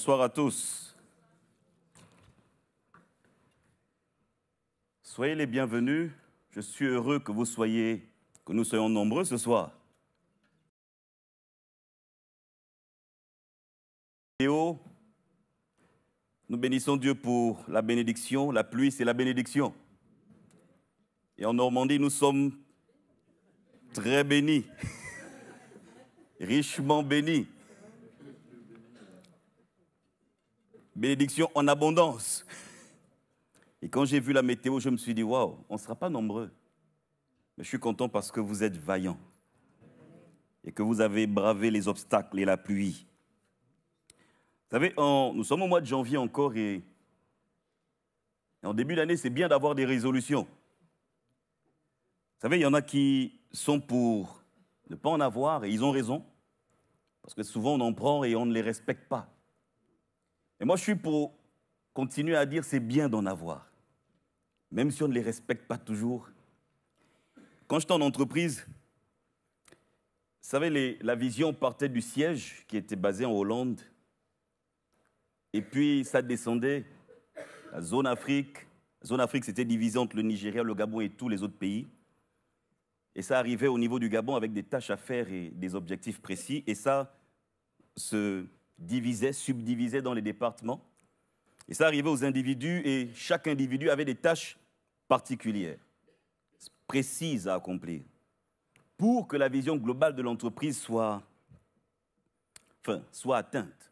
Bonsoir à tous. Soyez les bienvenus. Je suis heureux que nous soyons nombreux ce soir. Nous bénissons Dieu pour la bénédiction. La pluie, c'est la bénédiction. Et en Normandie, nous sommes très bénis, richement bénis. Bénédiction en abondance. Et quand j'ai vu la météo, je me suis dit, waouh, on ne sera pas nombreux. Mais je suis content parce que vous êtes vaillants et que vous avez bravé les obstacles et la pluie. Vous savez, nous sommes au mois de janvier encore et en début d'année, c'est bien d'avoir des résolutions. Vous savez, il y en a qui sont pour ne pas en avoir et ils ont raison. Parce que souvent, on en prend et on ne les respecte pas. Et moi, je suis pour continuer à dire c'est bien d'en avoir. Même si on ne les respecte pas toujours. Quand j'étais en entreprise, vous savez, la vision partait du siège qui était basé en Hollande. Et puis, ça descendait. La zone Afrique. La zone Afrique, c'était divisé entre le Nigeria, le Gabon et tous les autres pays. Et ça arrivait au niveau du Gabon avec des tâches à faire et des objectifs précis. Et ça se divisait, subdivisait dans les départements. Et ça arrivait aux individus et chaque individu avait des tâches particulières, précises à accomplir, pour que la vision globale de l'entreprise soit atteinte.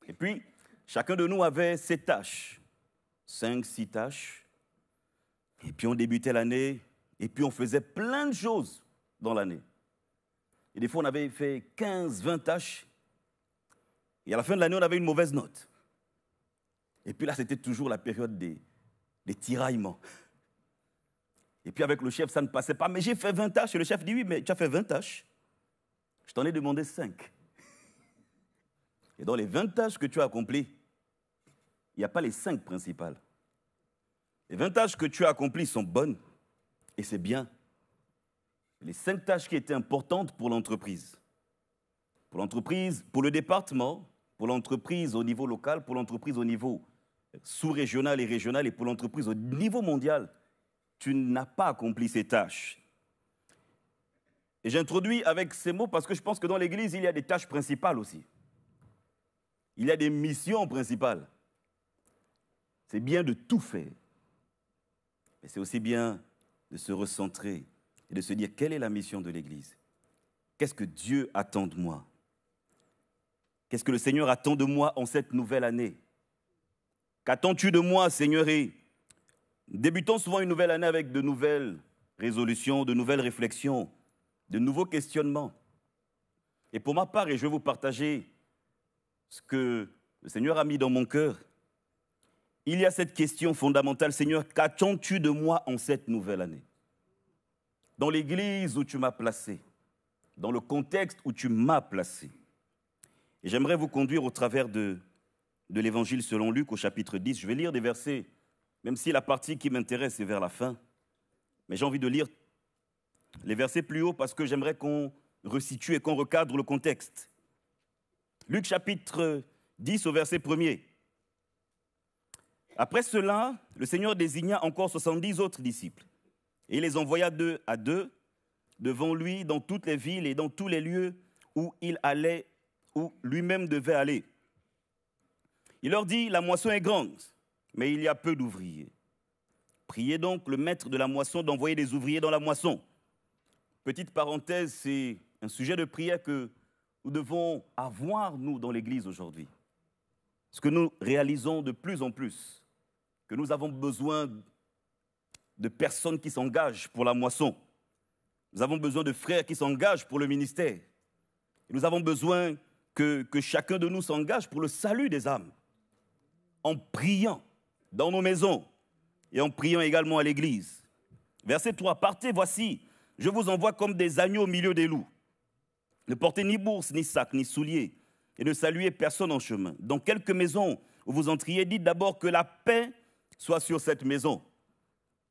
Et puis, chacun de nous avait ses tâches, 5, 6 tâches. Et puis on débutait l'année, et puis on faisait plein de choses dans l'année. Et des fois, on avait fait 15, 20 tâches, et à la fin de l'année, on avait une mauvaise note. Et puis là, c'était toujours la période des tiraillements. Et puis avec le chef, ça ne passait pas. Mais j'ai fait 20 tâches. Et le chef dit, oui, mais tu as fait 20 tâches. Je t'en ai demandé 5. Et dans les 20 tâches que tu as accomplies, il n'y a pas les 5 principales. Les 20 tâches que tu as accomplies sont bonnes. Et c'est bien. Les 5 tâches qui étaient importantes pour l'entreprise. Pour l'entreprise, pour le département, pour l'entreprise au niveau local, pour l'entreprise au niveau sous-régional et régional, et pour l'entreprise au niveau mondial, tu n'as pas accompli ces tâches. Et j'introduis avec ces mots parce que je pense que dans l'Église, il y a des tâches principales aussi. Il y a des missions principales. C'est bien de tout faire. Mais c'est aussi bien de se recentrer et de se dire quelle est la mission de l'Église. Qu'est-ce que Dieu attend de moi? Qu'est-ce que le Seigneur attend de moi en cette nouvelle année? Qu'attends-tu de moi, Seigneur? Et débutons souvent une nouvelle année avec de nouvelles résolutions, de nouvelles réflexions, de nouveaux questionnements. Et pour ma part, et je vais vous partager ce que le Seigneur a mis dans mon cœur, il y a cette question fondamentale, Seigneur, qu'attends-tu de moi en cette nouvelle année? Dans l'église où tu m'as placé, dans le contexte où tu m'as placé. Et j'aimerais vous conduire au travers de l'Évangile selon Luc au chapitre 10. Je vais lire des versets, même si la partie qui m'intéresse est vers la fin. Mais j'ai envie de lire les versets plus haut parce que j'aimerais qu'on resitue et qu'on recadre le contexte. Luc chapitre 10 au verset 1er. Après cela, le Seigneur désigna encore 70 autres disciples et il les envoya 2 à 2 devant lui dans toutes les villes et dans tous les lieux où il allait, où lui-même devait aller. Il leur dit, la moisson est grande, mais il y a peu d'ouvriers. Priez donc le maître de la moisson d'envoyer des ouvriers dans la moisson. Petite parenthèse, c'est un sujet de prière que nous devons avoir, nous, dans l'Église aujourd'hui. Ce que nous réalisons de plus en plus, que nous avons besoin de personnes qui s'engagent pour la moisson. Nous avons besoin de frères qui s'engagent pour le ministère. Et nous avons besoin que chacun de nous s'engage pour le salut des âmes, en priant dans nos maisons et en priant également à l'église. Verset 3, partez, voici, je vous envoie comme des agneaux au milieu des loups. Ne portez ni bourse, ni sac, ni souliers, et ne saluez personne en chemin. Dans quelque maison où vous entriez, dites d'abord que la paix soit sur cette maison.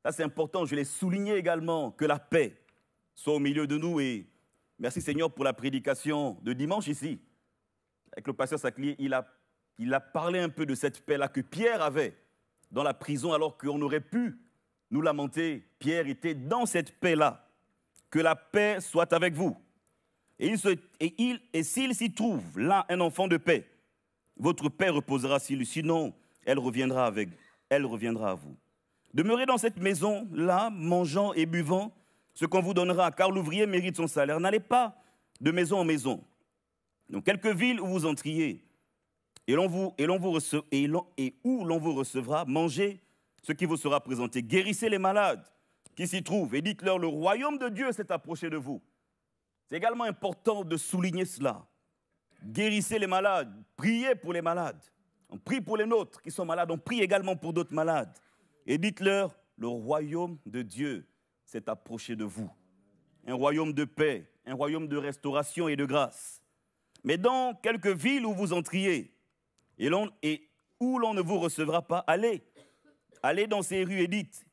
Ça, c'est important, je l'ai souligné également, que la paix soit au milieu de nous. Et merci Seigneur pour la prédication de dimanche ici. Avec le pasteur Saclier, il a il a parlé un peu de cette paix-là que Pierre avait dans la prison, alors qu'on aurait pu nous lamenter. Pierre était dans cette paix-là. Que la paix soit avec vous. Et s'il s'y trouve là un enfant de paix, votre paix reposera sur lui, sinon elle reviendra à vous. Demeurez dans cette maison-là, mangeant et buvant ce qu'on vous donnera, car l'ouvrier mérite son salaire. N'allez pas de maison en maison. Dans quelques villes où vous entriez, et où l'on vous recevra, mangez ce qui vous sera présenté. Guérissez les malades qui s'y trouvent et dites-leur, le royaume de Dieu s'est approché de vous. C'est également important de souligner cela. Guérissez les malades, priez pour les malades. On prie pour les nôtres qui sont malades, on prie également pour d'autres malades. Et dites-leur, le royaume de Dieu s'est approché de vous. Un royaume de paix, un royaume de restauration et de grâce. Mais dans quelques villes où vous entriez et où l'on ne vous recevra pas, allez dans ces rues et dites,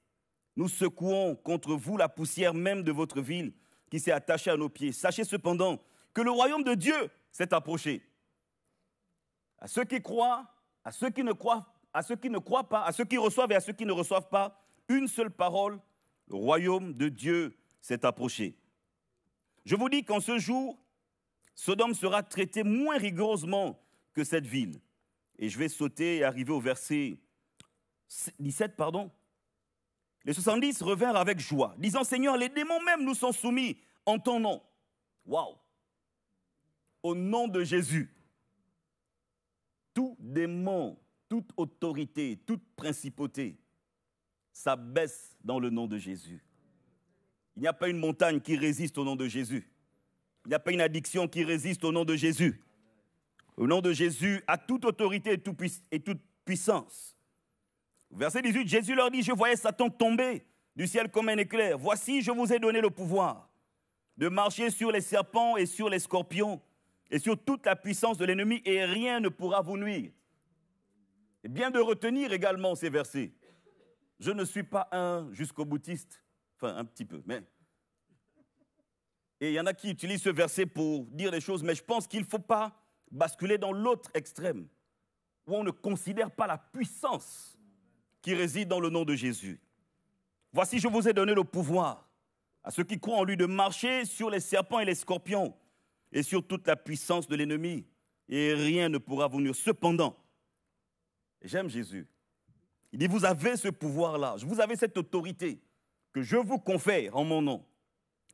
nous secouons contre vous la poussière même de votre ville qui s'est attachée à nos pieds. Sachez cependant que le royaume de Dieu s'est approché. À ceux qui croient, à ceux qui ne croient pas, à ceux qui reçoivent et à ceux qui ne reçoivent pas, une seule parole, le royaume de Dieu s'est approché. Je vous dis qu'en ce jour, Sodome sera traité moins rigoureusement que cette ville. Et je vais sauter et arriver au verset 17, Les 70 revinrent avec joie, disant, Seigneur, les démons même nous sont soumis en ton nom. Waouh! Au nom de Jésus. Tout démon, toute autorité, toute principauté, ça baisse dans le nom de Jésus. Il n'y a pas une montagne qui résiste au nom de Jésus. Il n'y a pas une addiction qui résiste au nom de Jésus. Au nom de Jésus, à toute autorité et toute puissance. Verset 18, Jésus leur dit, je voyais Satan tomber du ciel comme un éclair. Voici, je vous ai donné le pouvoir de marcher sur les serpents et sur les scorpions et sur toute la puissance de l'ennemi et rien ne pourra vous nuire. Et bien de retenir également ces versets. Je ne suis pas un jusqu'au-boutiste, enfin un petit peu, mais... Et il y en a qui utilisent ce verset pour dire les choses, mais je pense qu'il ne faut pas basculer dans l'autre extrême, où on ne considère pas la puissance qui réside dans le nom de Jésus. Voici, je vous ai donné le pouvoir à ceux qui croient en lui de marcher sur les serpents et les scorpions et sur toute la puissance de l'ennemi, et rien ne pourra vous nuire. Cependant, j'aime Jésus. Il dit, vous avez ce pouvoir-là, vous avez cette autorité que je vous confère en mon nom.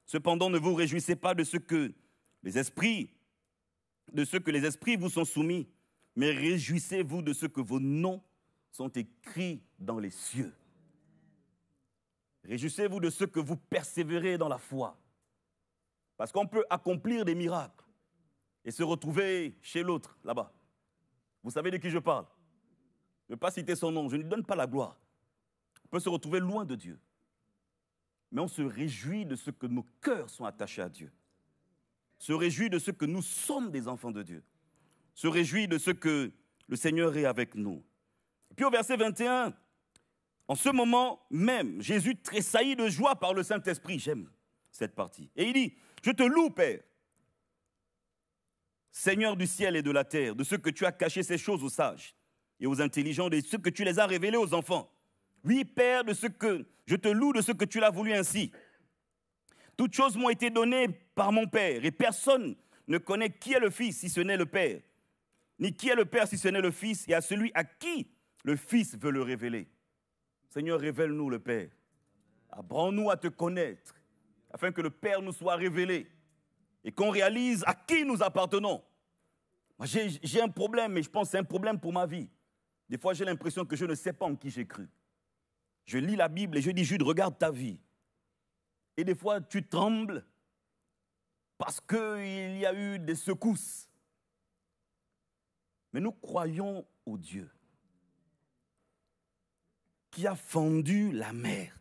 Cependant, ne vous réjouissez pas de ce que les esprits vous sont soumis, mais réjouissez-vous de ce que vos noms sont écrits dans les cieux. Réjouissez-vous de ce que vous persévérez dans la foi. Parce qu'on peut accomplir des miracles et se retrouver chez l'autre, là-bas. Vous savez de qui je parle? Je ne vais pas citer son nom, je ne lui donne pas la gloire. On peut se retrouver loin de Dieu. Mais on se réjouit de ce que nos cœurs sont attachés à Dieu. Se réjouit de ce que nous sommes des enfants de Dieu. Se réjouit de ce que le Seigneur est avec nous. Et puis au verset 21, en ce moment même, Jésus tressaillit de joie par le Saint-Esprit. J'aime cette partie. Et il dit, je te loue, Père, Seigneur du ciel et de la terre, de ce que tu as caché ces choses aux sages et aux intelligents, de ce que tu les as révélées aux enfants. Oui, Père, je te loue de ce que tu l'as voulu ainsi. Toutes choses m'ont été données par mon Père, et personne ne connaît qui est le Fils si ce n'est le Père, ni qui est le Père si ce n'est le Fils, et à celui à qui le Fils veut le révéler. Seigneur, révèle-nous le Père. Apprends-nous à te connaître, afin que le Père nous soit révélé, et qu'on réalise à qui nous appartenons. Moi, j'ai un problème, mais je pense que c'est un problème pour ma vie. Des fois, j'ai l'impression que je ne sais pas en qui j'ai cru. Je lis la Bible et je dis, Jude, regarde ta vie. Et des fois, tu trembles parce qu'il y a eu des secousses. Mais nous croyons au Dieu qui a fendu la mer.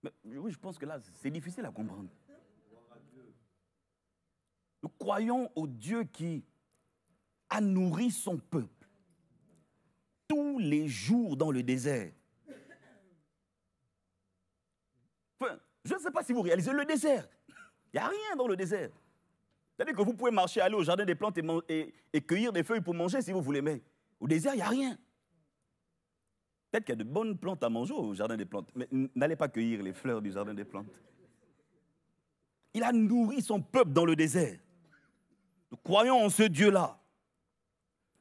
Mais, oui, je pense que là, c'est difficile à comprendre. Nous croyons au Dieu qui a nourri son peuple tous les jours dans le désert. Enfin, je ne sais pas si vous réalisez le désert. Il n'y a rien dans le désert. C'est-à-dire que vous pouvez marcher, aller au jardin des plantes et cueillir des feuilles pour manger si vous voulez, mais au désert, il n'y a rien. Peut-être qu'il y a de bonnes plantes à manger au jardin des plantes, mais n'allez pas cueillir les fleurs du jardin des plantes. Il a nourri son peuple dans le désert. Nous croyons en ce Dieu-là.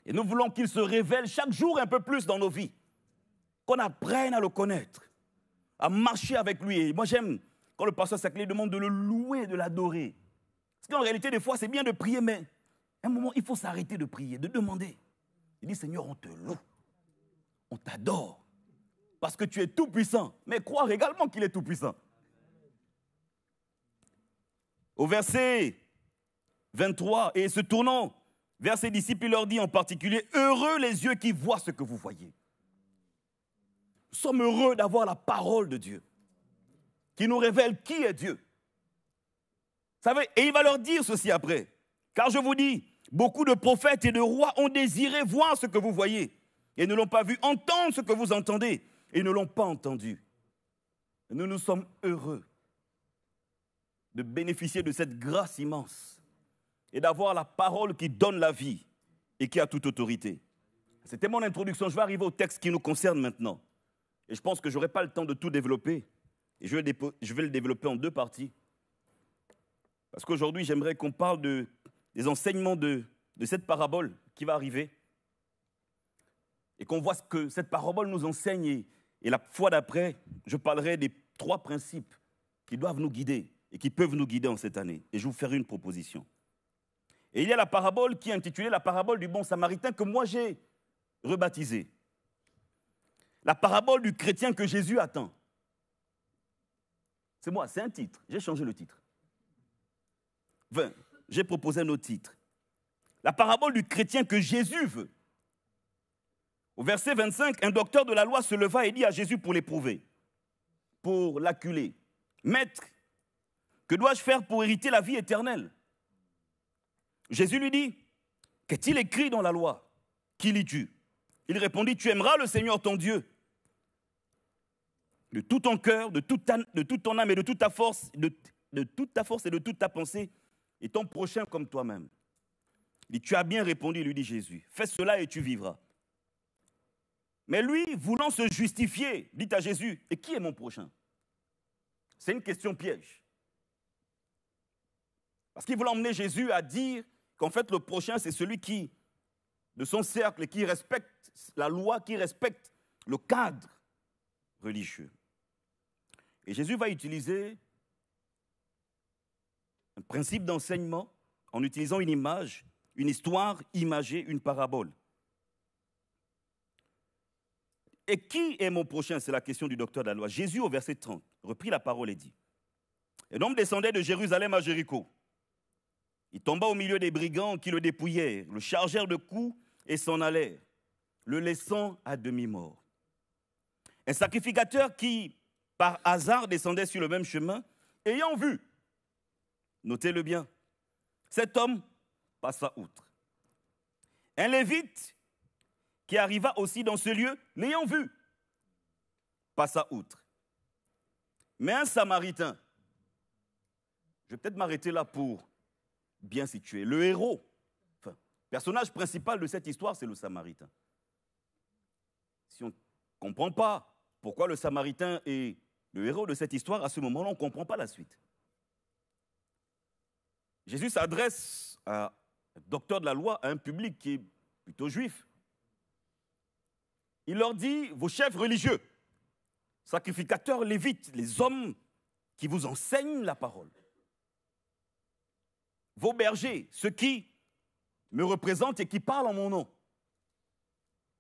Et nous voulons qu'il se révèle chaque jour un peu plus dans nos vies. Qu'on apprenne à le connaître, à marcher avec lui. Et moi, j'aime quand le pasteur Saclay demande de le louer, de l'adorer. Parce qu'en réalité, des fois, c'est bien de prier, mais à un moment, il faut s'arrêter de prier, de demander. Il dit, Seigneur, on te loue, on t'adore, parce que tu es tout-puissant, mais croire également qu'il est tout-puissant. Au verset 23, et se tournant vers ses disciples, il leur dit en particulier, heureux les yeux qui voient ce que vous voyez. Nous sommes heureux d'avoir la parole de Dieu, qui nous révèle qui est Dieu. Vous savez, et il va leur dire ceci après. Car je vous dis, beaucoup de prophètes et de rois ont désiré voir ce que vous voyez, et ne l'ont pas vu, entendre ce que vous entendez, et ne l'ont pas entendu. Nous nous sommes heureux de bénéficier de cette grâce immense, et d'avoir la parole qui donne la vie, et qui a toute autorité. C'était mon introduction, je vais arriver au texte qui nous concerne maintenant. Et je pense que je n'aurai pas le temps de tout développer, et je vais le développer en deux parties. Parce qu'aujourd'hui, j'aimerais qu'on parle des enseignements de cette parabole qui va arriver. Et qu'on voit ce que cette parabole nous enseigne. Et la fois d'après, je parlerai des 3 principes qui doivent nous guider et qui peuvent nous guider en cette année. Et je vais vous faire une proposition. Et il y a la parabole qui est intitulée la parabole du bon samaritain que moi j'ai rebaptisée. La parabole du chrétien que Jésus attend. C'est moi, c'est un titre. J'ai changé le titre. J'ai proposé un autre titre. La parabole du chrétien que Jésus veut. Au verset 25, un docteur de la loi se leva et dit à Jésus pour l'éprouver, pour l'acculer. Maître, que dois-je faire pour hériter la vie éternelle? Jésus lui dit, qu'est-il écrit dans la loi? Qui lis-tu? Il répondit, tu aimeras le Seigneur ton Dieu de tout ton cœur, de toute ton âme et de toute ta force, de toute ta force et de toute ta pensée, et ton prochain comme toi-même. Il dit, tu as bien répondu, lui dit Jésus, fais cela et tu vivras. Mais lui, voulant se justifier, dit à Jésus, et qui est mon prochain? C'est une question piège. Parce qu'il voulait emmener Jésus à dire qu'en fait le prochain c'est celui qui, de son cercle, qui respecte la loi, qui respecte le cadre religieux. Et Jésus va utiliser un principe d'enseignement en utilisant une image, une histoire imagée, une parabole. Et qui est mon prochain? C'est la question du docteur de la loi. Jésus, au verset 30, reprit la parole et dit, un homme descendait de Jérusalem à Jéricho. Il tomba au milieu des brigands qui le dépouillèrent, le chargèrent de coups et s'en allèrent, le laissant à demi-mort. Un sacrificateur qui, par hasard, descendait sur le même chemin, ayant vu, notez-le bien, cet homme passa outre. Un lévite qui arriva aussi dans ce lieu, l'ayant vu, passa outre. Mais un samaritain, je vais peut-être m'arrêter là pour bien situer, le héros, enfin, personnage principal de cette histoire, c'est le samaritain. Si on ne comprend pas pourquoi le samaritain est le héros de cette histoire, à ce moment-là, on ne comprend pas la suite. Jésus s'adresse à un docteur de la loi, à un public qui est plutôt juif. Il leur dit, vos chefs religieux, sacrificateurs, lévites, les hommes qui vous enseignent la parole, vos bergers, ceux qui me représentent et qui parlent en mon nom,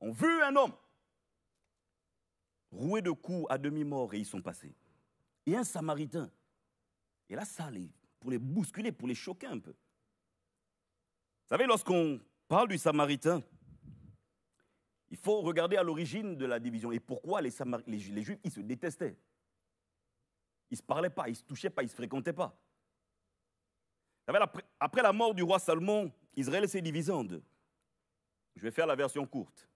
ont vu un homme roué de coups à demi-mort et ils sont passés. Et un samaritain, et là ça, pour les bousculer, pour les choquer un peu. Vous savez, lorsqu'on parle du samaritain, il faut regarder à l'origine de la division. Et pourquoi les Juifs, ils se détestaient. Ils ne se parlaient pas, ils ne se touchaient pas, ils ne se fréquentaient pas. Vous savez, après la mort du roi Salomon, Israël s'est divisé en deux. Je vais faire la version courte.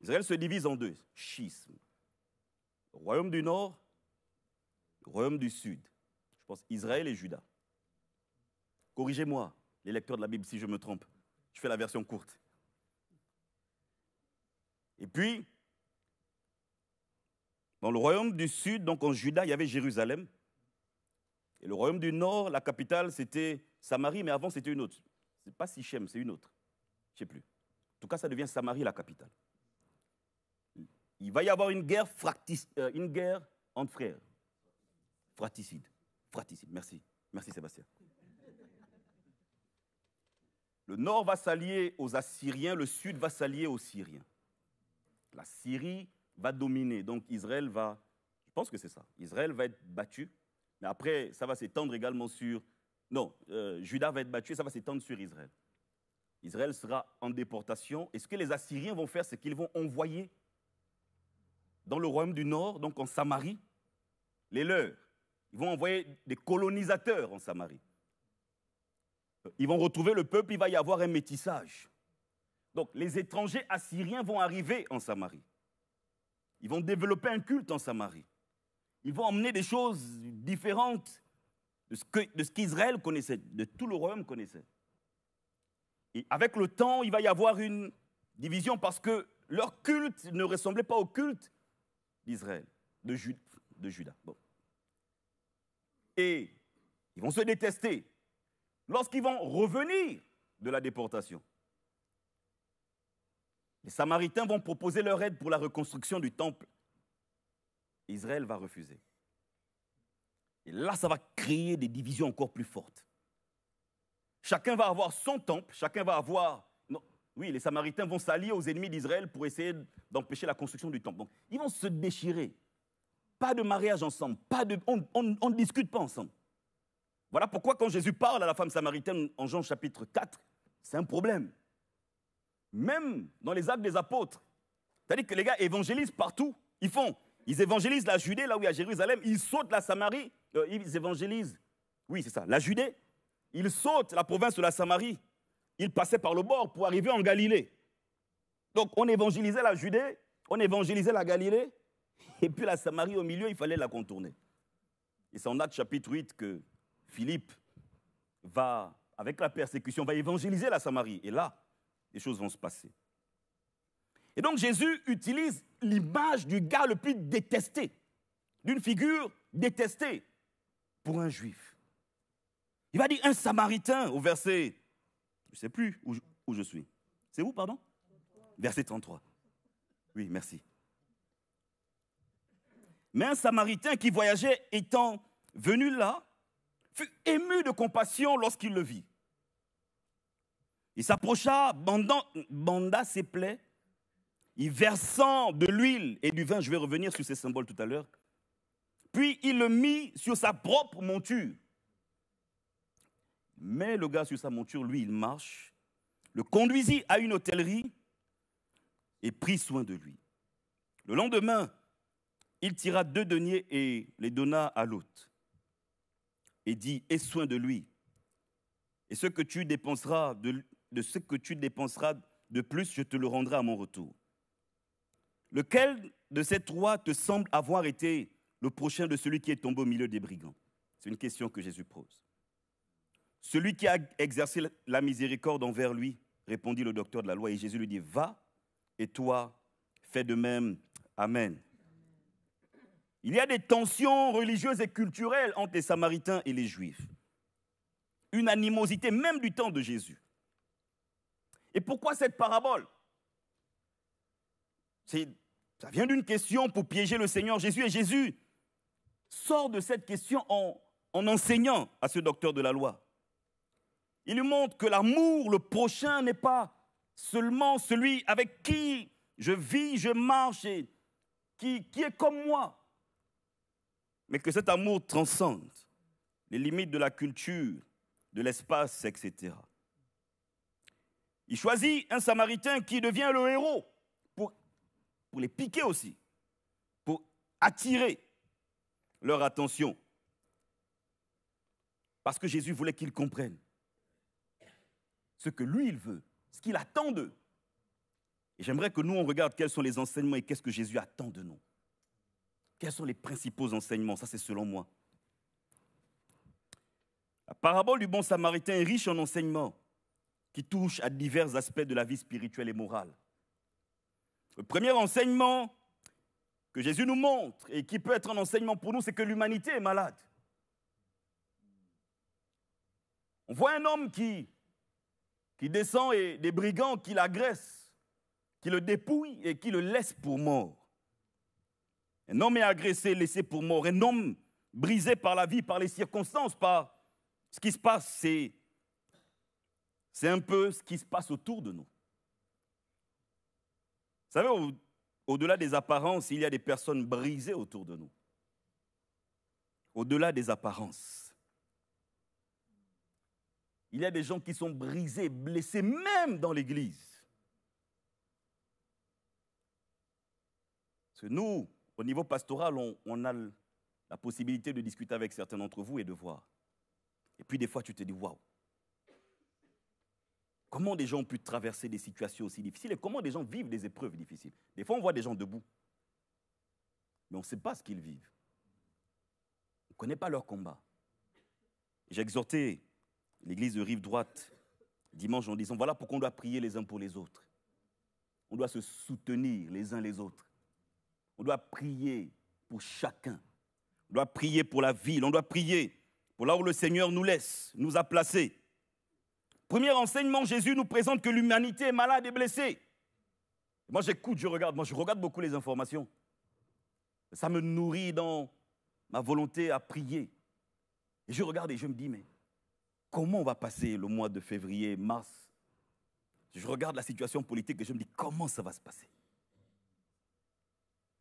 Israël se divise en deux, schisme. Le royaume du nord, le royaume du sud. Je pense Israël et Juda. Corrigez-moi, les lecteurs de la Bible, si je me trompe. Je fais la version courte. Et puis, dans le royaume du sud, donc en Juda, il y avait Jérusalem. Et le royaume du nord, la capitale, c'était Samarie, mais avant, c'était une autre. Ce n'est pas Sichem, c'est une autre. Je ne sais plus. En tout cas, ça devient Samarie, la capitale. Il va y avoir une guerre entre frères. Fratricide. Fratricide, merci. Merci Sébastien. Le nord va s'allier aux Assyriens, le sud va s'allier aux Syriens. La Syrie va dominer, donc Israël va, je pense que c'est ça, Israël va être battu, mais après ça va s'étendre également sur, non, Juda va être battu et ça va s'étendre sur Israël. Israël sera en déportation et ce que les Assyriens vont faire, c'est qu'ils vont envoyer dans le royaume du nord, donc en Samarie, les leurs. Ils vont envoyer des colonisateurs en Samarie. Ils vont retrouver le peuple, il va y avoir un métissage. Donc les étrangers assyriens vont arriver en Samarie. Ils vont développer un culte en Samarie. Ils vont emmener des choses différentes de ce qu'Israël connaissait, de tout le royaume connaissait. Et avec le temps, il va y avoir une division parce que leur culte ne ressemblait pas au culte d'Israël, de Juda. Bon. Et ils vont se détester. Lorsqu'ils vont revenir de la déportation, les Samaritains vont proposer leur aide pour la reconstruction du temple. Israël va refuser. Et là, ça va créer des divisions encore plus fortes. Chacun va avoir son temple, chacun va avoir... Non, oui, les Samaritains vont s'allier aux ennemis d'Israël pour essayer d'empêcher la construction du temple. Donc, ils vont se déchirer. Pas de mariage ensemble, on ne discute pas ensemble. Voilà pourquoi quand Jésus parle à la femme samaritaine en Jean chapitre 4, c'est un problème. Même dans les actes des apôtres, c'est-à-dire que les gars évangélisent partout. Ils évangélisent la Judée, là où il y a Jérusalem, ils sautent la Samarie, ils évangélisent, oui c'est ça, la Judée, ils sautent la province de la Samarie, ils passaient par le bord pour arriver en Galilée. Donc on évangélisait la Judée, on évangélisait la Galilée, et puis la Samarie au milieu, il fallait la contourner. Et c'est en Actes chapitre 8 que Philippe va, avec la persécution, va évangéliser la Samarie. Et là, les choses vont se passer. Et donc Jésus utilise l'image du gars le plus détesté, d'une figure détestée pour un juif. Il va dire un Samaritain au verset, je ne sais plus où je suis. C'est où, pardon? Verset 33. Oui, merci. Mais un Samaritain qui voyageait étant venu là, fut ému de compassion lorsqu'il le vit. Il s'approcha, banda ses plaies, y versant de l'huile et du vin, je vais revenir sur ces symboles tout à l'heure, puis il le mit sur sa propre monture. Mais le gars sur sa monture, lui, il marche, le conduisit à une hôtellerie et prit soin de lui. Le lendemain, il tira 2 deniers et les donna à l'hôte et dit, aie soin de lui. Et ce que tu dépenseras de ce que tu dépenseras de plus, je te le rendrai à mon retour. Lequel de ces 3 te semble avoir été le prochain de celui qui est tombé au milieu des brigands? C'est une question que Jésus pose. Celui qui a exercé la miséricorde envers lui, répondit le docteur de la loi, et Jésus lui dit, va, et toi, fais de même. Amen. Il y a des tensions religieuses et culturelles entre les Samaritains et les Juifs. Une animosité même du temps de Jésus. Et pourquoi cette parabole? Ça vient d'une question pour piéger le Seigneur Jésus. Et Jésus sort de cette question en enseignant à ce docteur de la loi. Il lui montre que l'amour, le prochain, n'est pas seulement celui avec qui je vis, je marche et qui est comme moi. Mais que cet amour transcende les limites de la culture, de l'espace, etc. Il choisit un Samaritain qui devient le héros pour les piquer aussi, pour attirer leur attention. Parce que Jésus voulait qu'ils comprennent ce que lui, il veut, ce qu'il attend d'eux. Et j'aimerais que nous, on regarde quels sont les enseignements et qu'est-ce que Jésus attend de nous. Quels sont les principaux enseignements? Ça, c'est selon moi. La parabole du bon samaritain est riche en enseignements qui touchent à divers aspects de la vie spirituelle et morale. Le premier enseignement que Jésus nous montre et qui peut être un enseignement pour nous, c'est que l'humanité est malade. On voit un homme qui descend et des brigands qui l'agressent, qui le dépouillent et qui le laissent pour mort. Un homme est agressé, laissé pour mort. Un homme brisé par la vie, par les circonstances, par ce qui se passe. C'est un peu ce qui se passe autour de nous. Vous savez, au-delà des apparences, il y a des personnes brisées autour de nous. Au-delà des apparences. Il y a des gens qui sont brisés, blessés, même dans l'Église. Parce que nous, au niveau pastoral, on a la possibilité de discuter avec certains d'entre vous et de voir. Et puis des fois, tu te dis, waouh, comment des gens ont pu traverser des situations aussi difficiles et comment des gens vivent des épreuves difficiles. Des fois, on voit des gens debout, mais on ne sait pas ce qu'ils vivent. On ne connaît pas leur combat. J'ai exhorté l'église de Rive-Droite dimanche en disant, voilà pourquoi on doit prier les uns pour les autres. On doit se soutenir les uns les autres. On doit prier pour chacun. On doit prier pour la ville. On doit prier pour là où le Seigneur nous laisse, nous a placés. Premier enseignement, Jésus nous présente que l'humanité est malade et blessée. Moi, j'écoute, je regarde. Moi, je regarde beaucoup les informations. Ça me nourrit dans ma volonté à prier. Et je regarde et je me dis, mais comment on va passer le mois de février, mars? Je regarde la situation politique et je me dis, comment ça va se passer?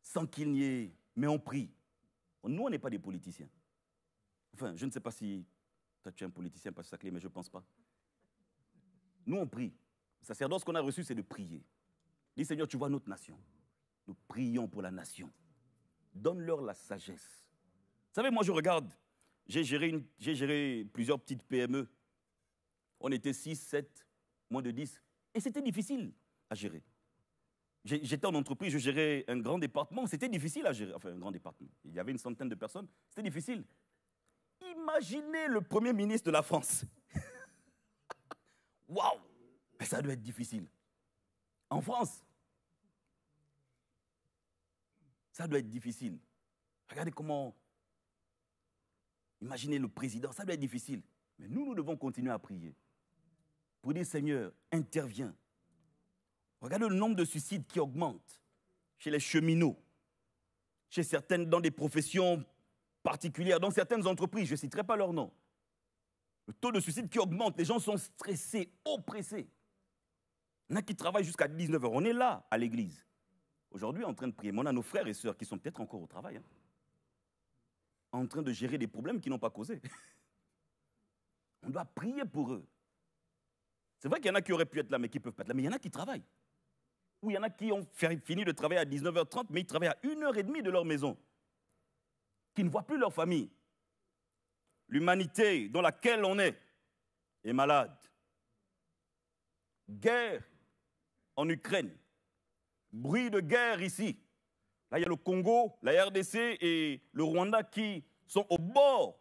Sans qu'il n'y ait... Mais on prie. Nous, on n'est pas des politiciens. Enfin, je ne sais pas si toi, tu es un politicien, Pasteur Saclé, mais je ne pense pas. Nous, on prie. Le sacerdoce qu'on a reçu, c'est de prier. Dis, Seigneur, tu vois notre nation. Nous prions pour la nation. Donne-leur la sagesse. Vous savez, moi, je regarde. J'ai géré plusieurs petites PME. On était 6, 7, moins de 10. Et c'était difficile à gérer. J'étais en entreprise, je gérais un grand département. C'était difficile à gérer. Enfin, un grand département. Il y avait une centaine de personnes. C'était difficile. Imaginez le Premier ministre de la France. Waouh! Mais ça doit être difficile. En France, ça doit être difficile. Regardez comment... Imaginez le président, ça doit être difficile. Mais nous devons continuer à prier. Pour dire, Seigneur, interviens. Regardez le nombre de suicides qui augmente chez les cheminots, chez certaines, dans des professions particulières, dans certaines entreprises, je ne citerai pas leur nom. Le taux de suicide qui augmente, les gens sont stressés, oppressés. Il y en a qui travaillent jusqu'à 19h. On est là, à l'église, aujourd'hui en train de prier. Mais on a nos frères et sœurs qui sont peut-être encore au travail, en train de gérer des problèmes qu'ils n'ont pas causés. On doit prier pour eux. C'est vrai qu'il y en a qui auraient pu être là, mais qui ne peuvent pas être là. Mais il y en a qui travaillent. Ou il y en a qui ont fini de travailler à 19h30, mais ils travaillent à 1h30 de leur maison, qui ne voient plus leur famille. L'humanité dans laquelle on est malade. Guerre en Ukraine. Bruit de guerre ici. Là, il y a le Congo, la RDC et le Rwanda qui sont au bord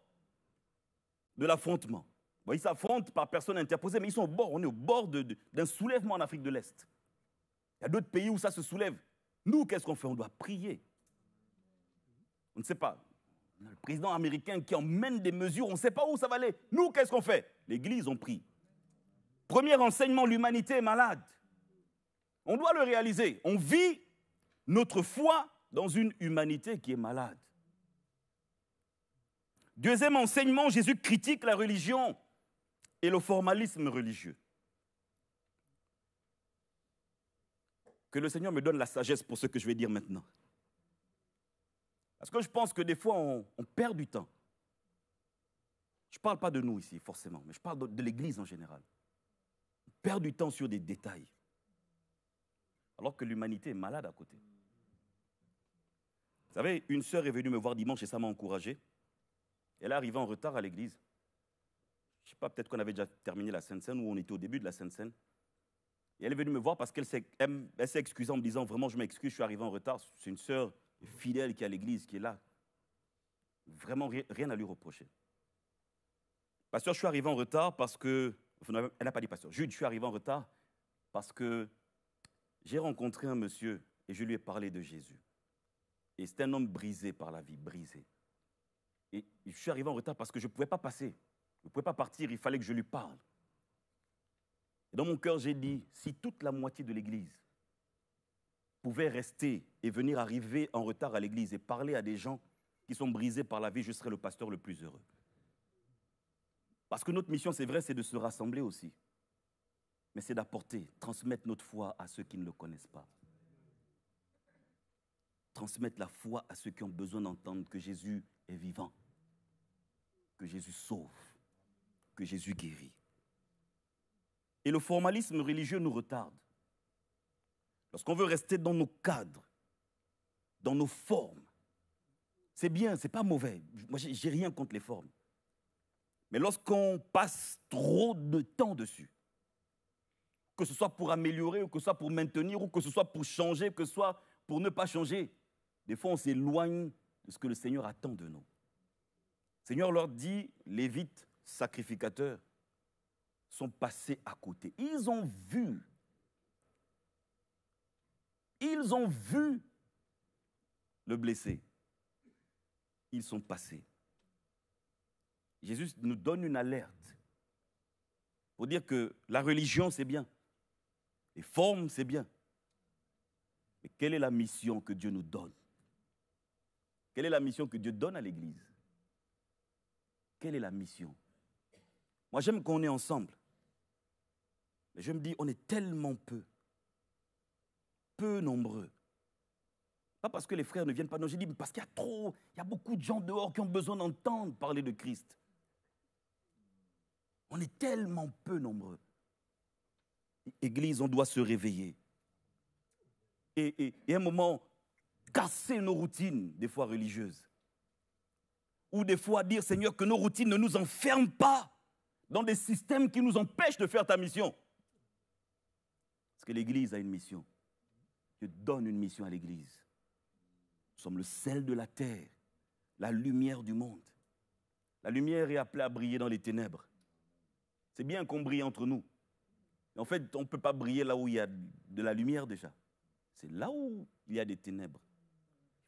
de l'affrontement. Bon, ils s'affrontent par personne interposée, mais ils sont au bord. On est au bord d'un soulèvement en Afrique de l'Est. Il y a d'autres pays où ça se soulève. Nous, qu'est-ce qu'on fait? On doit prier. On ne sait pas. On a le président américain qui emmène des mesures, on ne sait pas où ça va aller. Nous, qu'est-ce qu'on fait? L'Église, on prie. Premier enseignement, l'humanité est malade. On doit le réaliser. On vit notre foi dans une humanité qui est malade. Deuxième enseignement, Jésus critique la religion et le formalisme religieux. Que le Seigneur me donne la sagesse pour ce que je vais dire maintenant. Parce que je pense que des fois, on perd du temps. Je ne parle pas de nous ici, forcément, mais je parle de l'Église en général. On perd du temps sur des détails, alors que l'humanité est malade à côté. Vous savez, une sœur est venue me voir dimanche et ça m'a encouragé. Elle est arrivée en retard à l'église. Je ne sais pas, peut-être qu'on avait déjà terminé la Sainte Seine ou on était au début de la Sainte Seine. Et elle est venue me voir parce qu'elle s'est excusée en me disant, vraiment, je m'excuse, je suis arrivé en retard. C'est une sœur fidèle qui est à l'église, qui est là. Vraiment, rien à lui reprocher. Pasteur, je suis arrivé en retard parce que... Enfin, elle n'a pas dit pasteur. Jude, je suis arrivé en retard parce que j'ai rencontré un monsieur et je lui ai parlé de Jésus. Et c'est un homme brisé par la vie, brisé. Et je suis arrivé en retard parce que je ne pouvais pas passer. Je ne pouvais pas partir, il fallait que je lui parle. Et dans mon cœur, j'ai dit, si toute la moitié de l'Église pouvait rester et venir arriver en retard à l'Église et parler à des gens qui sont brisés par la vie, je serais le pasteur le plus heureux. Parce que notre mission, c'est vrai, c'est de se rassembler aussi. Mais c'est d'apporter, transmettre notre foi à ceux qui ne le connaissent pas. Transmettre la foi à ceux qui ont besoin d'entendre que Jésus est vivant, que Jésus sauve, que Jésus guérit. Et le formalisme religieux nous retarde. Lorsqu'on veut rester dans nos cadres, dans nos formes, c'est bien, c'est pas mauvais. Moi, j'ai rien contre les formes. Mais lorsqu'on passe trop de temps dessus, que ce soit pour améliorer, ou que ce soit pour maintenir, ou que ce soit pour changer, que ce soit pour ne pas changer, des fois on s'éloigne de ce que le Seigneur attend de nous. Le Seigneur leur dit, Lévites, sacrificateurs, sont passés à côté. Ils ont vu le blessé. Ils sont passés. Jésus nous donne une alerte pour dire que la religion, c'est bien. Les formes, c'est bien. Mais quelle est la mission que Dieu nous donne? Quelle est la mission que Dieu donne à l'Église? Quelle est la mission? Moi, j'aime qu'on est ensemble. Mais je me dis, on est tellement peu nombreux. Pas parce que les frères ne viennent pas, non, j'ai dit, mais parce qu'il y a beaucoup de gens dehors qui ont besoin d'entendre parler de Christ. On est tellement peu nombreux. Église, on doit se réveiller. Et à un moment, casser nos routines, des fois religieuses. Ou des fois dire, Seigneur, que nos routines ne nous enferment pas dans des systèmes qui nous empêchent de faire ta mission. Parce que l'Église a une mission. Dieu donne une mission à l'Église. Nous sommes le sel de la terre, la lumière du monde. La lumière est appelée à briller dans les ténèbres. C'est bien qu'on brille entre nous. Mais en fait, on ne peut pas briller là où il y a de la lumière déjà. C'est là où il y a des ténèbres.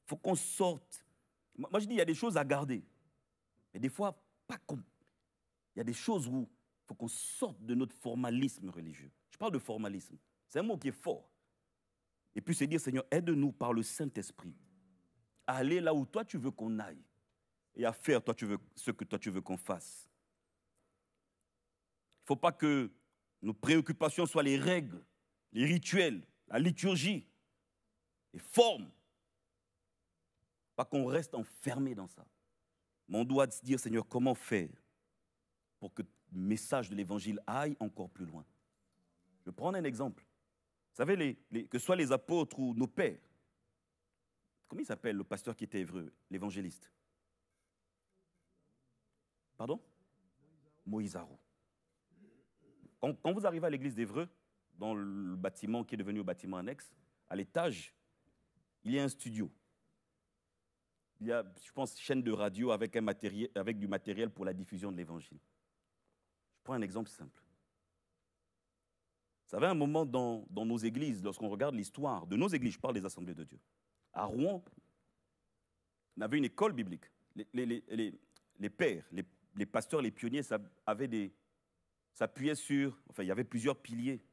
Il faut qu'on sorte. Moi, je dis, il y a des choses à garder. Mais des fois, pas comme. Il y a des choses où il faut qu'on sorte de notre formalisme religieux. Je parle de formalisme. C'est un mot qui est fort. Et puis, c'est dire, Seigneur, aide-nous par le Saint-Esprit à aller là où toi, tu veux qu'on aille et à faire ce que toi, tu veux qu'on fasse. Il ne faut pas que nos préoccupations soient les règles, les rituels, la liturgie, les formes. Pas qu'on reste enfermé dans ça. Mais on doit se dire, Seigneur, comment faire pour que le message de l'Évangile aille encore plus loin. Je vais prendre un exemple. Vous savez, que ce soit les apôtres ou nos pères, comment il s'appelle le pasteur qui était hébreu, l'évangéliste? Pardon? Moïse Arou. Quand vous arrivez à l'église d'Évreux, dans le bâtiment qui est devenu le bâtiment annexe, à l'étage, il y a un studio. Il y a, je pense, chaîne de radio avec du matériel pour la diffusion de l'évangile. Je prends un exemple simple. Vous savez, un moment dans nos églises, lorsqu'on regarde l'histoire de nos églises, je parle des assemblées de Dieu, à Rouen, on avait une école biblique. Les pères, les pasteurs, les pionniers s'appuyaient sur, enfin, il y avait plusieurs piliers,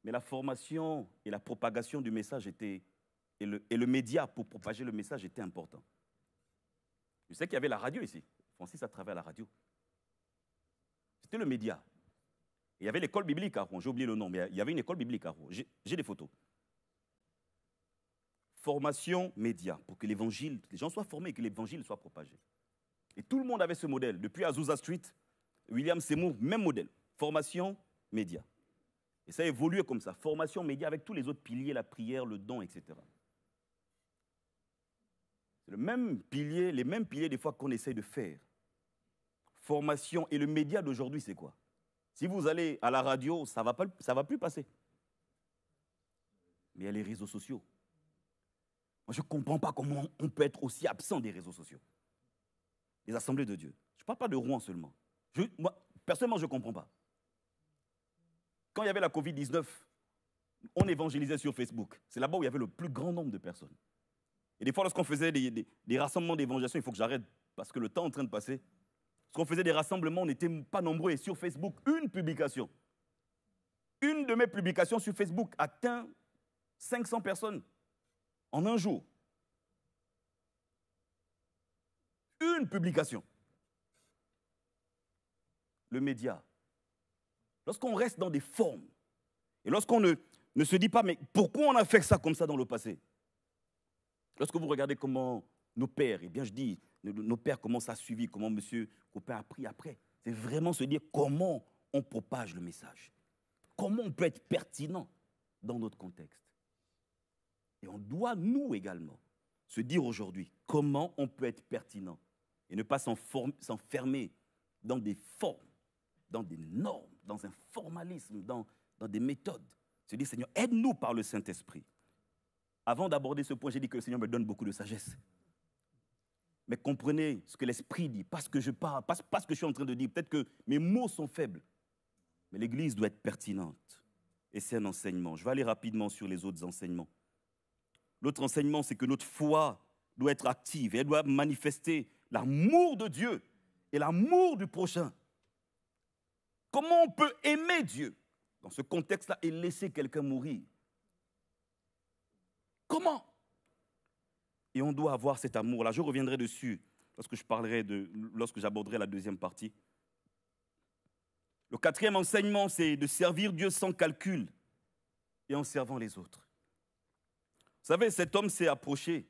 mais la formation et la propagation du message et le média pour propager le message était important. Je sais qu'il y avait la radio ici. Francis a travaillé à la radio. C'était le média. Il y avait l'école biblique à Rouen, j'ai oublié le nom, mais il y avait une école biblique à Rouen. J'ai des photos. Formation média, pour que l'évangile, les gens soient formés et que l'évangile soit propagé. Et tout le monde avait ce modèle. Depuis Azusa Street, William Seymour, même modèle. Formation média. Et ça a évolué comme ça. Formation média avec tous les autres piliers, la prière, le don, etc. C'est les mêmes piliers des fois qu'on essaye de faire. Formation et le média d'aujourd'hui, c'est quoi? Si vous allez à la radio, ça va plus passer. Mais il y a les réseaux sociaux. Moi, je ne comprends pas comment on peut être aussi absent des réseaux sociaux. Les assemblées de Dieu. Je ne parle pas de Rouen seulement. personnellement, je ne comprends pas. Quand il y avait la Covid-19, on évangélisait sur Facebook. C'est là-bas où il y avait le plus grand nombre de personnes. Et des fois, lorsqu'on faisait des rassemblements d'évangélisation, il faut que j'arrête parce que le temps est en train de passer. Lorsqu'on faisait des rassemblements, on n'était pas nombreux. Et sur Facebook, une publication. Une de mes publications sur Facebook atteint 500 personnes en un jour. Une publication. Le média. Lorsqu'on reste dans des formes, et lorsqu'on ne se dit pas, mais pourquoi on a fait ça comme ça dans le passé? Lorsque vous regardez comment nos pères, eh bien je dis, nos pères, comment ça a suivi, comment M. Copin a pris après, c'est vraiment se dire comment on propage le message. Comment on peut être pertinent dans notre contexte. Et on doit, nous également, se dire aujourd'hui comment on peut être pertinent et ne pas s'enfermer dans des formes, dans des normes, dans un formalisme, dans des méthodes. Se dire, Seigneur, aide-nous par le Saint-Esprit. Avant d'aborder ce point, j'ai dit que le Seigneur me donne beaucoup de sagesse. Mais comprenez ce que l'Esprit dit, pas ce que je parle, pas ce que je suis en train de dire. Peut-être que mes mots sont faibles, mais l'Église doit être pertinente. Et c'est un enseignement. Je vais aller rapidement sur les autres enseignements. L'autre enseignement, c'est que notre foi doit être active et elle doit manifester l'amour de Dieu et l'amour du prochain. Comment on peut aimer Dieu dans ce contexte-là et laisser quelqu'un mourir? Comment? Et on doit avoir cet amour-là. Je reviendrai dessus lorsque j'aborderai la deuxième partie. Le quatrième enseignement, c'est de servir Dieu sans calcul et en servant les autres. Vous savez, cet homme s'est approché,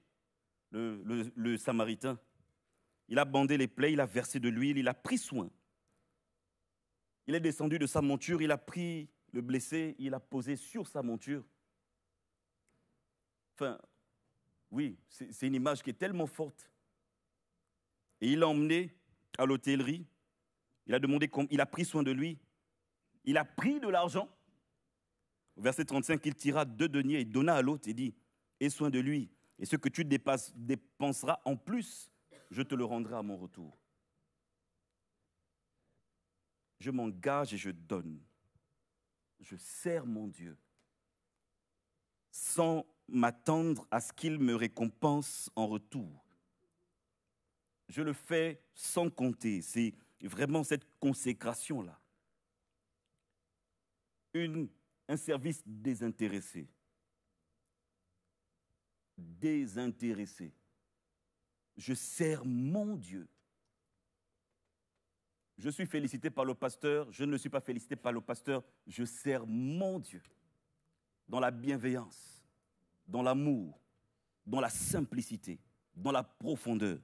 le Samaritain. Il a bandé les plaies, il a versé de l'huile, il a pris soin. Il est descendu de sa monture, il a pris le blessé, il a posé sur sa monture. Enfin, oui, c'est une image qui est tellement forte. Et il l'a emmené à l'hôtellerie. Il a demandé, il a pris soin de lui. Il a pris de l'argent. Au verset 35, il tira 2 deniers et donna à l'autre et dit, aie soin de lui. Et ce que tu dépenseras en plus, je te le rendrai à mon retour. Je m'engage et je donne. Je sers mon Dieu sans m'attendre à ce qu'il me récompense en retour. Je le fais sans compter. C'est vraiment cette consécration-là. Un service désintéressé. Désintéressé. Je sers mon Dieu. Je suis félicité par le pasteur, je ne suis pas félicité par le pasteur, je sers mon Dieu. Dans la bienveillance, dans l'amour, dans la simplicité, dans la profondeur.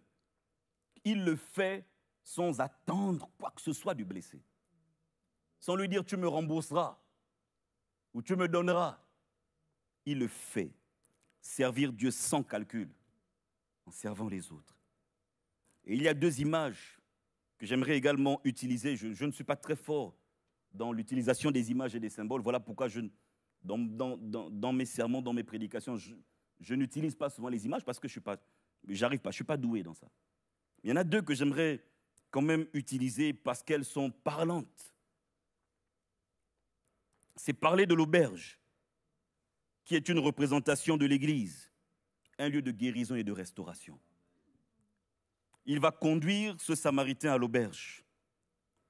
Il le fait sans attendre quoi que ce soit du blessé. Sans lui dire, tu me rembourseras ou tu me donneras. Il le fait. Servir Dieu sans calcul, en servant les autres. Et il y a 2 images que j'aimerais également utiliser. Je ne suis pas très fort dans l'utilisation des images et des symboles. Voilà pourquoi dans mes sermons, dans mes prédications, je n'utilise pas souvent les images parce que je ne suis pas doué dans ça. Il y en a 2 que j'aimerais quand même utiliser parce qu'elles sont parlantes. C'est parler de l'auberge, qui est une représentation de l'Église, un lieu de guérison et de restauration. Il va conduire ce Samaritain à l'auberge.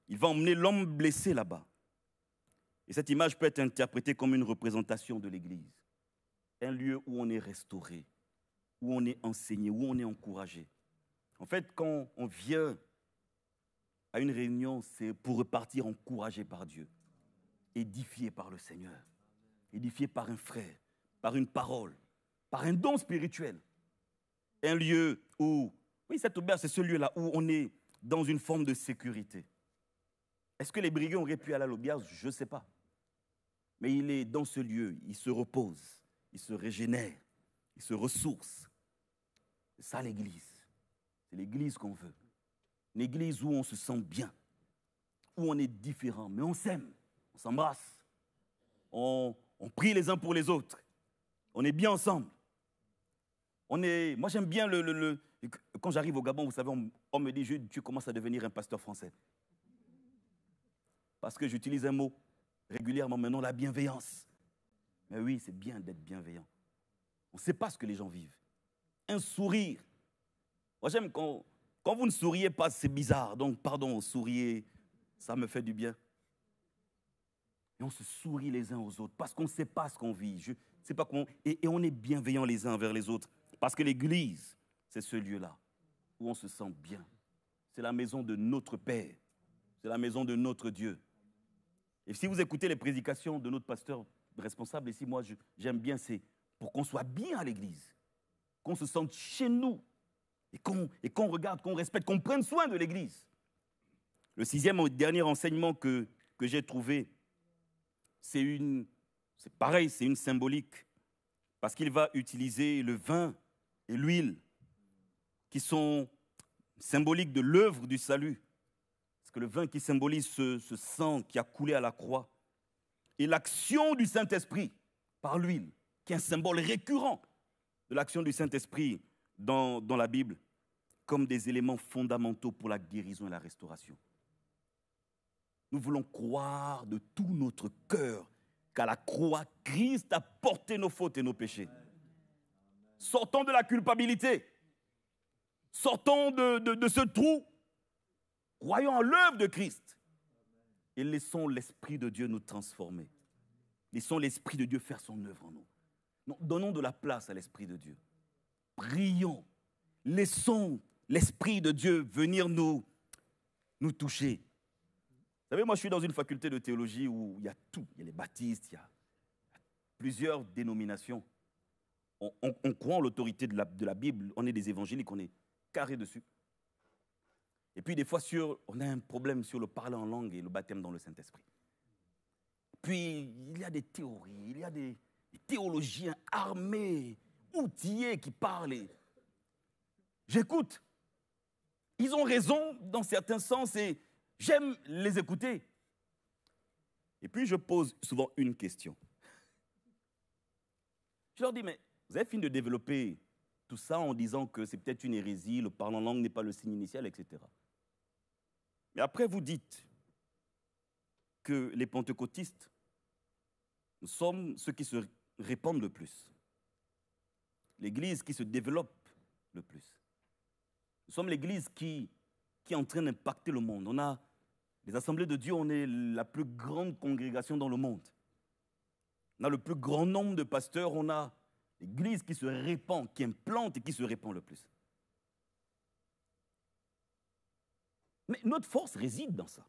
Il va emmener l'homme blessé là-bas. Et cette image peut être interprétée comme une représentation de l'Église. Un lieu où on est restauré, où on est enseigné, où on est encouragé. En fait, quand on vient à une réunion, c'est pour repartir encouragé par Dieu, édifié par le Seigneur, édifié par un frère, par une parole, par un don spirituel. Un lieu où, oui, cette auberge, c'est ce lieu-là où on est dans une forme de sécurité. Est-ce que les brigands auraient pu aller à l'auberge? Je ne sais pas. Mais il est dans ce lieu, il se repose, il se régénère, il se ressource. C'est ça l'Église. C'est l'Église qu'on veut. Une Église où on se sent bien, où on est différent, mais on s'aime, on s'embrasse, on prie les uns pour les autres, on est bien ensemble. Moi j'aime bien quand j'arrive au Gabon, vous savez, on me dit, tu commences à devenir un pasteur français. parce que j'utilise un mot régulièrement maintenant, la bienveillance. Mais oui, c'est bien d'être bienveillant. On ne sait pas ce que les gens vivent. Un sourire. Moi, j'aime quand vous ne souriez pas, c'est bizarre. Donc, pardon, souriez, ça me fait du bien. Et on se sourit les uns aux autres parce qu'on ne sait pas ce qu'on vit. Je ne sais pas comment. Et on est bienveillants les uns envers les autres. Parce que l'Église, c'est ce lieu-là où on se sent bien. C'est la maison de notre Père. C'est la maison de notre Dieu. Et si vous écoutez les prédications de notre pasteur responsable ici, moi, j'aime bien, c'est pour qu'on soit bien à l'Église, qu'on se sente chez nous et qu'on regarde, qu'on respecte, qu'on prenne soin de l'Église. Le 6e et dernier enseignement que j'ai trouvé, c'est pareil, c'est une symbolique, parce qu'il va utiliser le vin et l'huile, qui sont symboliques de l'œuvre du salut. Parce que le vin qui symbolise ce sang qui a coulé à la croix, et l'action du Saint-Esprit par l'huile, qui est un symbole récurrent de l'action du Saint-Esprit dans la Bible, comme des éléments fondamentaux pour la guérison et la restauration. Nous voulons croire de tout notre cœur qu'à la croix, Christ a porté nos fautes et nos péchés. Sortons de la culpabilité. Sortons de ce trou. Croyons en l'œuvre de Christ. Et laissons l'Esprit de Dieu nous transformer. Laissons l'Esprit de Dieu faire son œuvre en nous. Non, donnons de la place à l'Esprit de Dieu. Prions. Laissons l'Esprit de Dieu venir nous toucher. Vous savez, moi, je suis dans une faculté de théologie où il y a tout. Il y a les baptistes, il y a plusieurs dénominations. On croit en l'autorité de la Bible. On est des évangéliques, on est carré dessus. Et puis, des fois, on a un problème sur le parler en langue et le baptême dans le Saint-Esprit. Puis, il y a des théories, il y a des théologiens armés, outillés qui parlent. Et j'écoute. Ils ont raison dans certains sens et j'aime les écouter. Et puis, je pose souvent une question. Je leur dis, mais vous avez fini de développer tout ça en disant que c'est peut-être une hérésie, le parler en langue n'est pas le signe initial, etc. Mais après, vous dites que les pentecôtistes, nous sommes ceux qui se répandent le plus. L'église qui se développe le plus. Nous sommes l'église qui est en train d'impacter le monde. On a les assemblées de Dieu, on est la plus grande congrégation dans le monde. On a le plus grand nombre de pasteurs, on a l'église qui se répand, qui implante et qui se répand le plus. Mais notre force réside dans ça.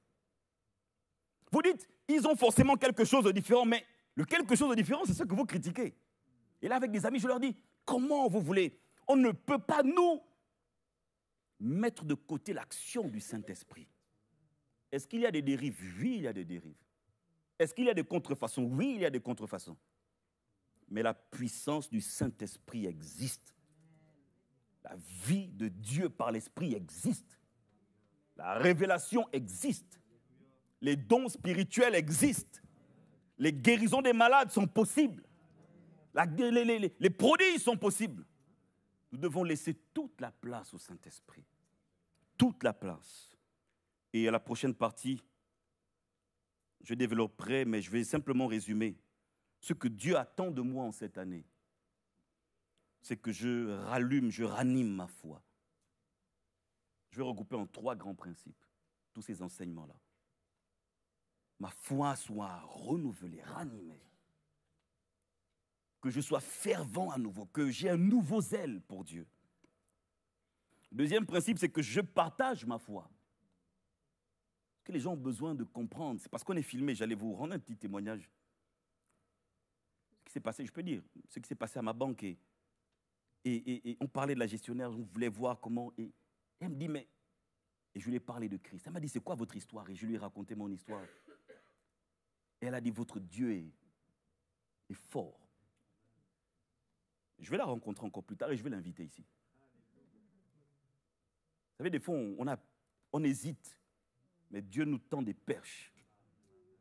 Vous dites, ils ont forcément quelque chose de différent, mais le quelque chose de différent, c'est ce que vous critiquez. Et là, avec des amis, je leur dis, comment vous voulez? On ne peut pas, nous, mettre de côté l'action du Saint-Esprit. Est-ce qu'il y a des dérives? Oui, il y a des dérives. Est-ce qu'il y a des contrefaçons? Oui, il y a des contrefaçons. Mais la puissance du Saint-Esprit existe. La vie de Dieu par l'Esprit existe. La révélation existe. Les dons spirituels existent. Les guérisons des malades sont possibles. Les prodiges sont possibles. Nous devons laisser toute la place au Saint-Esprit. Toute la place. Et à la prochaine partie, je développerai, mais je vais simplement résumer. Ce que Dieu attend de moi en cette année, c'est que je rallume, je ranime ma foi. Je vais regrouper en 3 grands principes tous ces enseignements-là. Ma foi soit renouvelée, ranimée. Que je sois fervent à nouveau, que j'ai un nouveau zèle pour Dieu. Le deuxième principe, c'est que je partage ma foi. Ce que les gens ont besoin de comprendre, c'est parce qu'on est filmé, j'allais vous rendre un petit témoignage. Ce qui s'est passé, je peux dire, ce qui s'est passé à ma banque, et on parlait de la gestionnaire, on voulait voir comment, et elle me dit, mais, et je lui ai parlé de Christ. Elle m'a dit, c'est quoi votre histoire? Et je lui ai raconté mon histoire. Et elle a dit, votre Dieu est fort. Je vais la rencontrer encore plus tard et je vais l'inviter ici. Vous savez, des fois, on hésite, mais Dieu nous tend des perches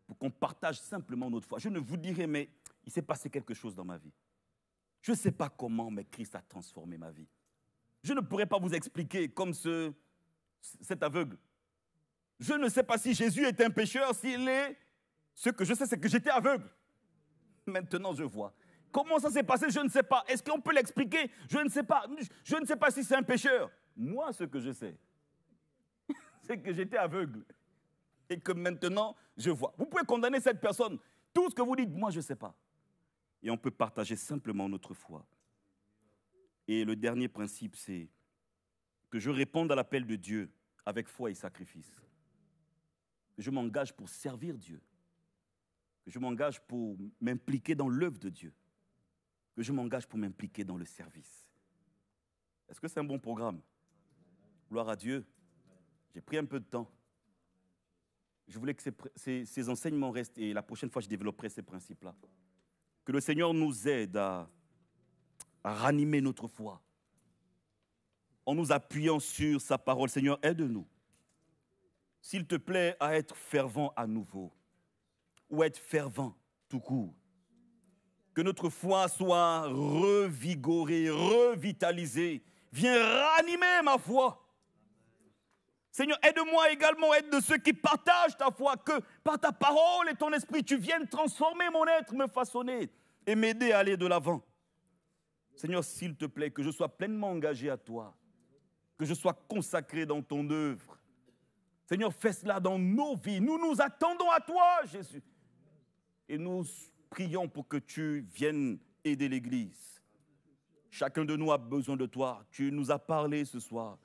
pour qu'on partage simplement notre foi. Je ne vous dirai, mais il s'est passé quelque chose dans ma vie. Je ne sais pas comment, mais Christ a transformé ma vie. Je ne pourrais pas vous expliquer comme cet aveugle. Je ne sais pas si Jésus est un pécheur, s'il est... Ce que je sais, c'est que j'étais aveugle. Maintenant, je vois. Comment ça s'est passé? Je ne sais pas. Est-ce qu'on peut l'expliquer? Je ne sais pas. Je ne sais pas si c'est un pécheur. Moi, ce que je sais, c'est que j'étais aveugle. Et que maintenant, je vois. Vous pouvez condamner cette personne. Tout ce que vous dites, moi, je ne sais pas. Et on peut partager simplement notre foi. Et le dernier principe, c'est que je réponde à l'appel de Dieu avec foi et sacrifice. Que je m'engage pour servir Dieu. Que je m'engage pour m'impliquer dans l'œuvre de Dieu. Que je m'engage pour m'impliquer dans le service. Est-ce que c'est un bon programme? Gloire à Dieu. J'ai pris un peu de temps. Je voulais que ces enseignements restent et la prochaine fois, je développerai ces principes-là. Que le Seigneur nous aide à ranimer notre foi en nous appuyant sur sa parole. Seigneur, aide-nous, s'il te plaît, à être fervent à nouveau ou être fervent tout court. Que notre foi soit revigorée, revitalisée. Viens ranimer ma foi. Seigneur, aide-moi également, aide de ceux qui partagent ta foi, que par ta parole et ton esprit, tu viennes transformer mon être, me façonner et m'aider à aller de l'avant. Seigneur, s'il te plaît, que je sois pleinement engagé à toi, que je sois consacré dans ton œuvre. Seigneur, fais cela dans nos vies. Nous nous attendons à toi, Jésus. Et nous prions pour que tu viennes aider l'Église. Chacun de nous a besoin de toi. Tu nous as parlé ce soir.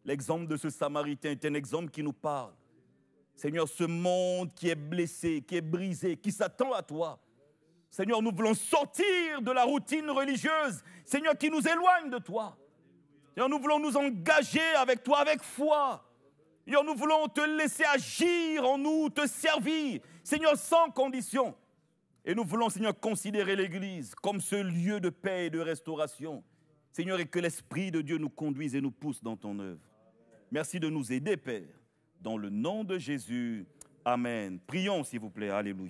L'exemple de ce Samaritain est un exemple qui nous parle. Seigneur, ce monde qui est blessé, qui est brisé, qui s'attend à toi. Seigneur, nous voulons sortir de la routine religieuse, Seigneur, qui nous éloigne de toi. Seigneur, nous voulons nous engager avec toi, avec foi. Seigneur, nous voulons te laisser agir en nous, te servir, Seigneur, sans condition. Et nous voulons, Seigneur, considérer l'Église comme ce lieu de paix et de restauration. Seigneur, et que l'Esprit de Dieu nous conduise et nous pousse dans ton œuvre. Merci de nous aider, Père. Dans le nom de Jésus, Amen. Prions, s'il vous plaît. Alléluia.